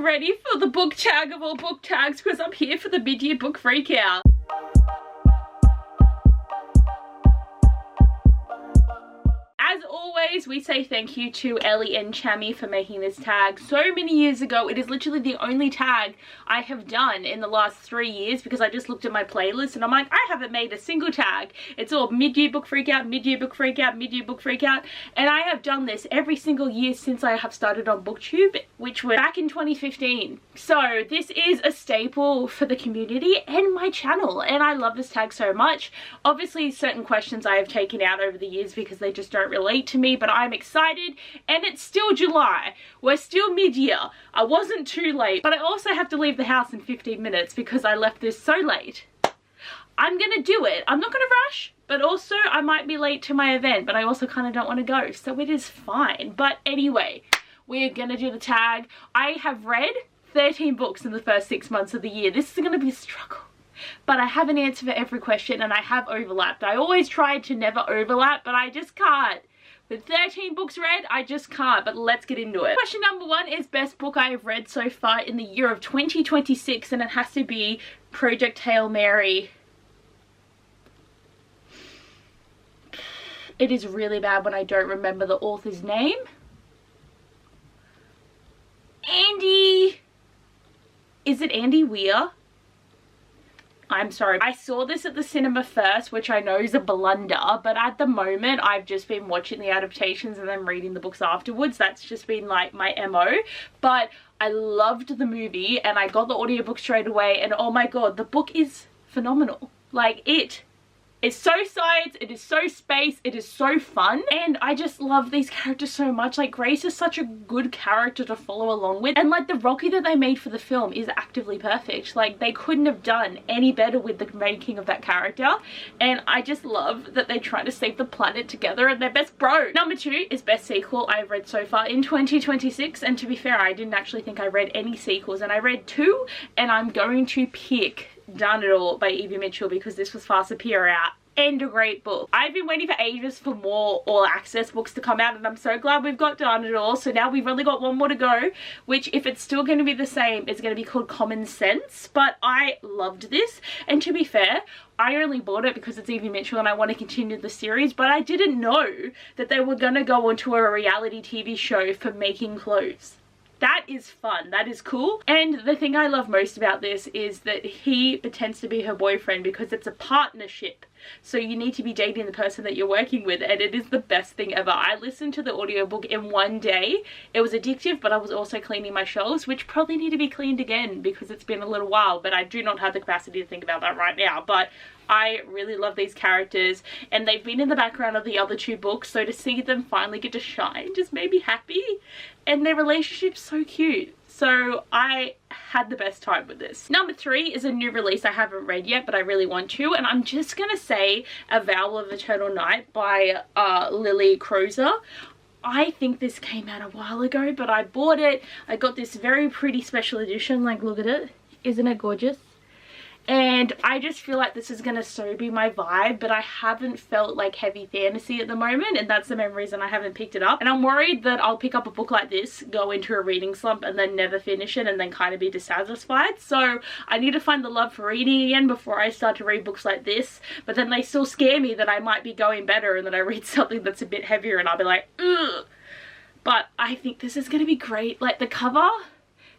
ready for the book tag of all book tags because I'm here for the mid-year book freakout. As always, we say thank you to Ellie and Chami for making this tag so many years ago. It is literally the only tag I have done in the last 3 years because I just looked at my playlist and I'm like, I haven't made a single tag. It's all mid-year book freakout, mid-year book freakout, mid-year book freakout. And I have done this every single year since I have started on BookTube, which was back in 2015. So this is a staple for the community and my channel. And I love this tag so much. Obviously, certain questions I have taken out over the years because they just don't relate to me, but I'm excited and it's still July. We're still mid-year. I wasn't too late, but I also have to leave the house in 15 minutes because I left this so late. I'm gonna do it. I'm not gonna rush, but also I might be late to my event, but I also kind of don't want to go, so it is fine. But anyway, we're gonna do the tag. I have read 13 books in the first 6 months of the year. This is gonna be a struggle. But I have an answer for every question and I have overlapped. I always tried to never overlap, but I just can't. With 13 books read, I just can't, but let's get into it. Question number 1 is best book I have read so far in the year of 2026, and it has to be Project Hail Mary. It is really bad when I don't remember the author's name. Andy. Is it Andy Weir? I'm sorry. I saw this at the cinema first, which I know is a blunder, but at the moment I've just been watching the adaptations and then reading the books afterwards. That's just been like my MO. But I loved the movie and I got the audiobook straight away, and oh my god, the book is phenomenal. Like, it's so science, it is so space, it is so fun, and I just love these characters so much. Like, Grace is such a good character to follow along with, and like the Rocky that they made for the film is actively perfect. Like, they couldn't have done any better with the making of that character, and I just love that they're trying to save the planet together and they're best bro. Number 2 is best sequel I've read so far in 2026, and to be fair, I didn't actually think I read any sequels, and I read 2, and I'm going to pick Done It All by Evie Mitchell because this was far superior and a great book. I've been waiting for ages for more all access books to come out, and I'm so glad we've got Done It All. So now we've only got one more to go, which, if it's still going to be the same, it's going to be called Common Sense. But I loved this, and to be fair, I only bought it because it's Evie Mitchell and I want to continue the series, but I didn't know that they were going to go onto a reality TV show for making clothes. That is fun. That is cool. And the thing I love most about this is that he pretends to be her boyfriend because it's a partnership. So you need to be dating the person that you're working with, and it is the best thing ever. I listened to the audiobook in one day. It was addictive, but I was also cleaning my shelves, which probably need to be cleaned again because it's been a little while, but I do not have the capacity to think about that right now. But I really love these characters, and they've been in the background of the other 2 books, so to see them finally get to shine just made me happy, and their relationship's so cute. So I had the best time with this. Number 3 is a new release I haven't read yet, but I really want to, and I'm just gonna say A Vow of Eternal Night by Lily Crozer. I think this came out a while ago, but I bought it. I got this very pretty special edition. Like, look at it. Isn't it gorgeous? And I just feel like this is going to so be my vibe, but I haven't felt like heavy fantasy at the moment, and that's the main reason I haven't picked it up. And I'm worried that I'll pick up a book like this, go into a reading slump, and then never finish it, and then kind of be dissatisfied. So I need to find the love for reading again before I start to read books like this, but then they still scare me that I might be going better and then I read something that's a bit heavier and I'll be like, ugh. But I think this is going to be great. Like, the cover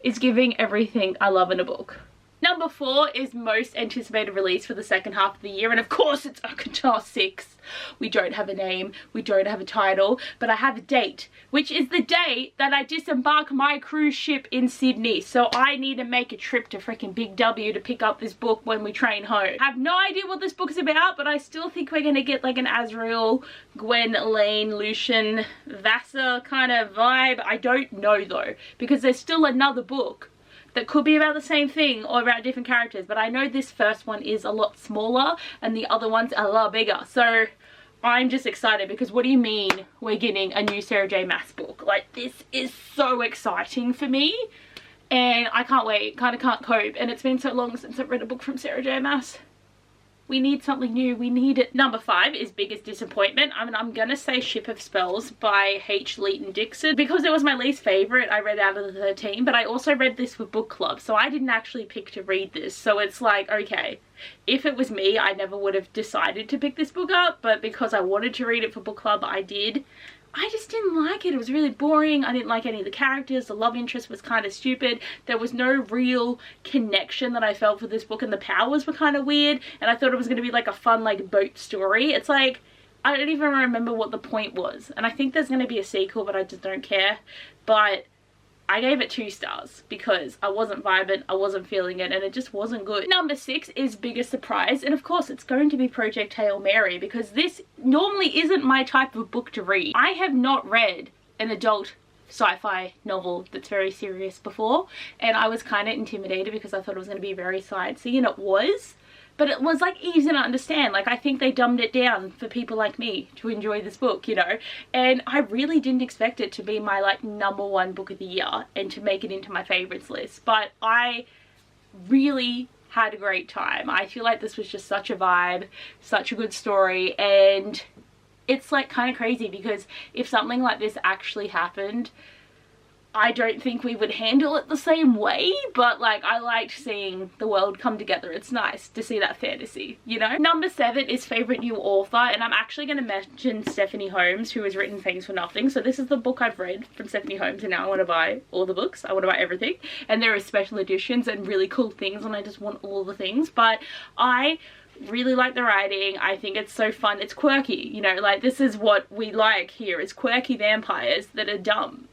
is giving everything I love in a book. Number 4 is most anticipated release for the second half of the year, and of course it's Akatar 6. We don't have a name, we don't have a title, but I have a date, which is the date that I disembark my cruise ship in Sydney. So I need to make a trip to freaking Big W to pick up this book when we train home. I have no idea what this book is about, but I still think we're gonna get like an Azrael, Gwen, Elaine, Lucian, Vassar kind of vibe. I don't know though, because there's still another book that could be about the same thing or about different characters, but I know this first one is a lot smaller and the other one's a lot bigger. So I'm just excited because what do you mean we're getting a new Sarah J Maas book? Like, this is so exciting for me and I can't wait. Kind of can't cope, and it's been so long since I've read a book from Sarah J Maas. We need something new. We need it. Number 5 is biggest disappointment. I'm gonna say Ship of Spells by H. Leighton Dixon because it was my least favorite I read out of the 13, but I also read this for book club, so I didn't actually pick to read this. So it's like, okay, if it was me, I never would have decided to pick this book up, but because I wanted to read it for book club, I did. I just didn't like it. It was really boring. I didn't like any of the characters. The love interest was kind of stupid. There was no real connection that I felt for this book, and the powers were kind of weird, and I thought it was going to be like a fun like boat story. It's like, I don't even remember what the point was, and I think there's going to be a sequel, but I just don't care. But I gave it 2 stars because I wasn't vibing, I wasn't feeling it, and it just wasn't good. Number 6 is Biggest Surprise, and of course it's going to be Project Hail Mary because this normally isn't my type of book to read. I have not read an adult sci-fi novel that's very serious before, and I was kind of intimidated because I thought it was going to be very sciencey, and it was. But it was like easy to understand. Like, I think they dumbed it down for people like me to enjoy this book, you know. And I really didn't expect it to be my like #1 book of the year and to make it into my favorites list. But I really had a great time. I feel like this was just such a vibe, such a good story, and it's like kind of crazy because if something like this actually happened, I don't think we would handle it the same way, but like I liked seeing the world come together. It's nice to see that fantasy, you know. Number 7 is favorite new author, and I'm actually going to mention Stephanie Holmes, who has written Things for Nothing. So this is the book I've read from Stephanie Holmes, and now I want to buy all the books. I want to buy everything, and there are special editions and really cool things, and I just want all the things. But I really like the writing. I think it's so fun. It's quirky, you know, like this is what we like here, is quirky vampires that are dumb.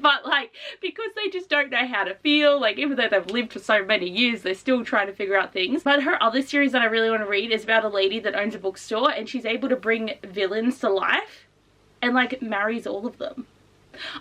But like, because they just don't know how to feel, like even though they've lived for so many years, they're still trying to figure out things. But her other series that I really want to read is about a lady that owns a bookstore, and she's able to bring villains to life and like marries all of them.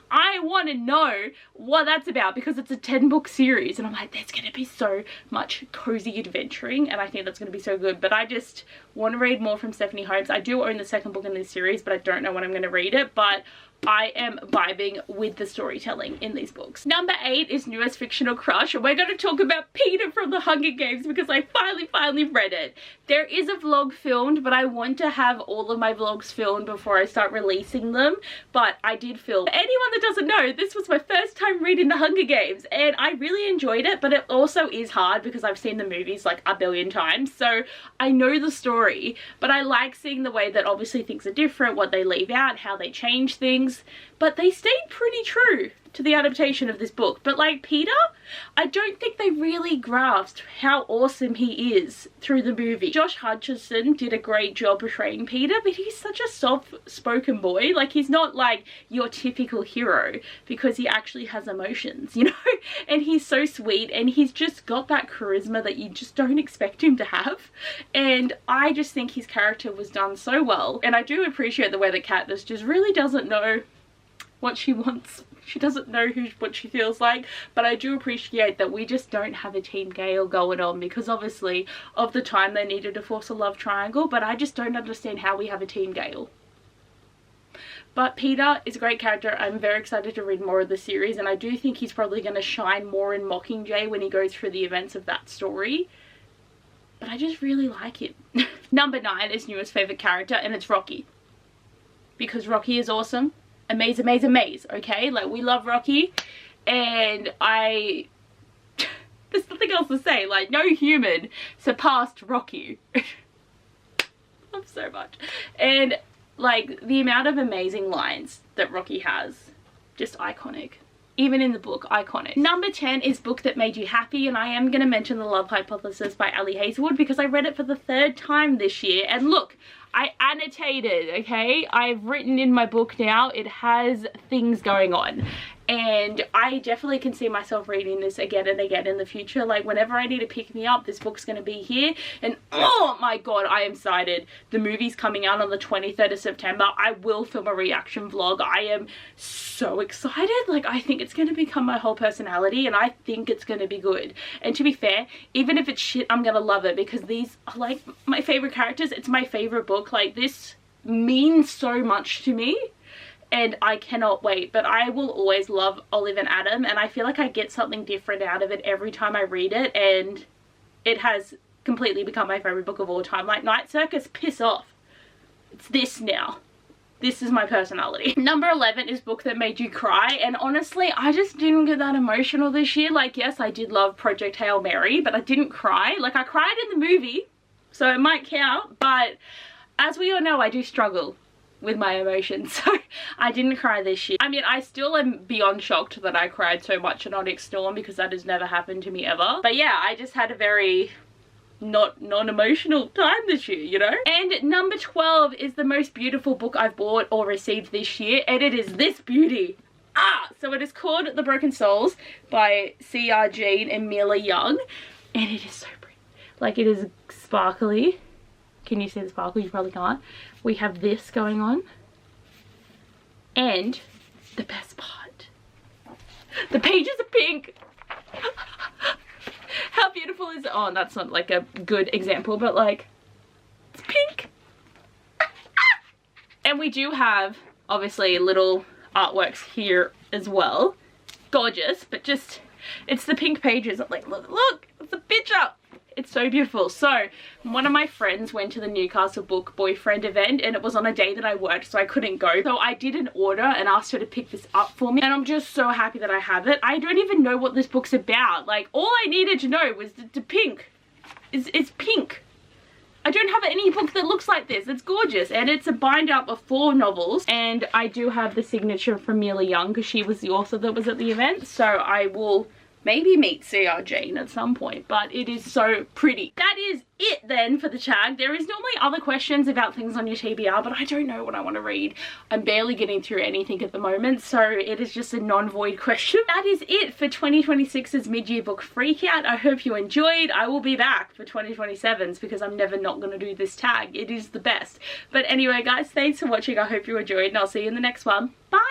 I want to know what that's about because it's a 10-book series, and I'm like, there's going to be so much cozy adventuring, and I think that's going to be so good. But I just want to read more from Stephanie Holmes. I do own the 2nd book in this series, but I don't know when I'm going to read it. But I am vibing with the storytelling in these books. Number 8 is Newest Fictional Crush, and we're going to talk about Peeta from the Hunger Games because I finally read it. There is a vlog filmed, but I want to have all of my vlogs filmed before I start releasing them, but I did film. For anyone that doesn't know, this was my first time reading the Hunger Games, and I really enjoyed it, but it also is hard because I've seen the movies like a billion times, so I know the story, but I like seeing the way that obviously things are different, what they leave out, how they change things, but they stayed pretty true to the adaptation of this book. But like Peeta, I don't think they really grasped how awesome he is through the movie. Josh Hutcherson did a great job portraying Peeta, but he's such a soft-spoken boy. Like, he's not like your typical hero because he actually has emotions, you know? And he's so sweet, and he's just got that charisma that you just don't expect him to have. And I just think his character was done so well. And I do appreciate the way that Katniss just really doesn't know what she wants. She doesn't know what she feels like, but I do appreciate that we just don't have a Team Gale going on because obviously of the time they needed to force a love triangle, but I just don't understand how we have a Team Gale. But Peeta is a great character. I'm very excited to read more of the series, and I do think he's probably going to shine more in Mockingjay when he goes through the events of that story. But I just really like him. Number 9 is Newest favorite character, and it's Rocky. Because Rocky is awesome. Amaze, okay? Like, we love Rocky, and there's nothing else to say. Like, no human surpassed Rocky. Love so much. And like, the amount of amazing lines that Rocky has, just iconic. Even in the book, iconic. Number 10 is Book That Made You Happy, and I am going to mention The Love Hypothesis by Ali Hazelwood because I read it for the 3rd time this year, and look, I annotated, okay? I've written in my book now, it has things going on. And I definitely can see myself reading this again and again in the future. Like, whenever I need to pick me up, this book's going to be here. And oh my god, I am excited. The movie's coming out on the 23rd of September. I will film a reaction vlog. I am so excited. Like, I think it's going to become my whole personality, and I think it's going to be good. And to be fair, even if it's shit, I'm going to love it because these are like my favorite characters. It's my favorite book. Like, this means so much to me. And I cannot wait, but I will always love Olive and Adam, and I feel like I get something different out of it every time I read it, and it has completely become my favorite book of all time. Like, Night Circus, piss off. It's this now. This is my personality. Number 11 is Book That Made You Cry, and honestly, I just didn't get that emotional this year. Like, yes, I did love Project Hail Mary, but I didn't cry. Like, I cried in the movie, so it might count, but as we all know, I do struggle with my emotions, so I didn't cry this year. I mean, I still am beyond shocked that I cried so much in Onyx Storm, because that has never happened to me ever. But yeah, I just had a very non-emotional time this year, you know? And number 12 is the most beautiful book I've bought or received this year, and it is this beauty. So it is called The Broken Souls by C.R. Jean and Mila Young, and it is so pretty. Like, it is sparkly. Can you see the sparkle? You probably can't. We have this going on, and the best part, the pages are pink. How beautiful is it? Oh, that's not like a good example, but like, it's pink. And we do have, obviously, little artworks here as well. Gorgeous, but just, it's the pink pages. I'm like, look, it's a picture. It's so beautiful. So one of my friends went to the Newcastle Book Boyfriend event, and it was on a day that I worked, so I couldn't go. So I did an order and asked her to pick this up for me, and I'm just so happy that I have it. I don't even know what this book's about. Like, all I needed to know was the pink. It's pink. I don't have any book that looks like this. It's gorgeous, and it's a bind up of 4 novels, and I do have the signature from Mila Young, because she was the author that was at the event, so I will maybe meet C.R. Jean at some point, but it is so pretty. That is it then for the tag. There is normally other questions about things on your TBR, but I don't know what I want to read. I'm barely getting through anything at the moment, so it is just a non-void question. That is it for 2026's mid-year book freakout. I hope you enjoyed. I will be back for 2027's, because I'm never not going to do this tag. It is the best. But anyway, guys, thanks for watching. I hope you enjoyed, and I'll see you in the next one. Bye!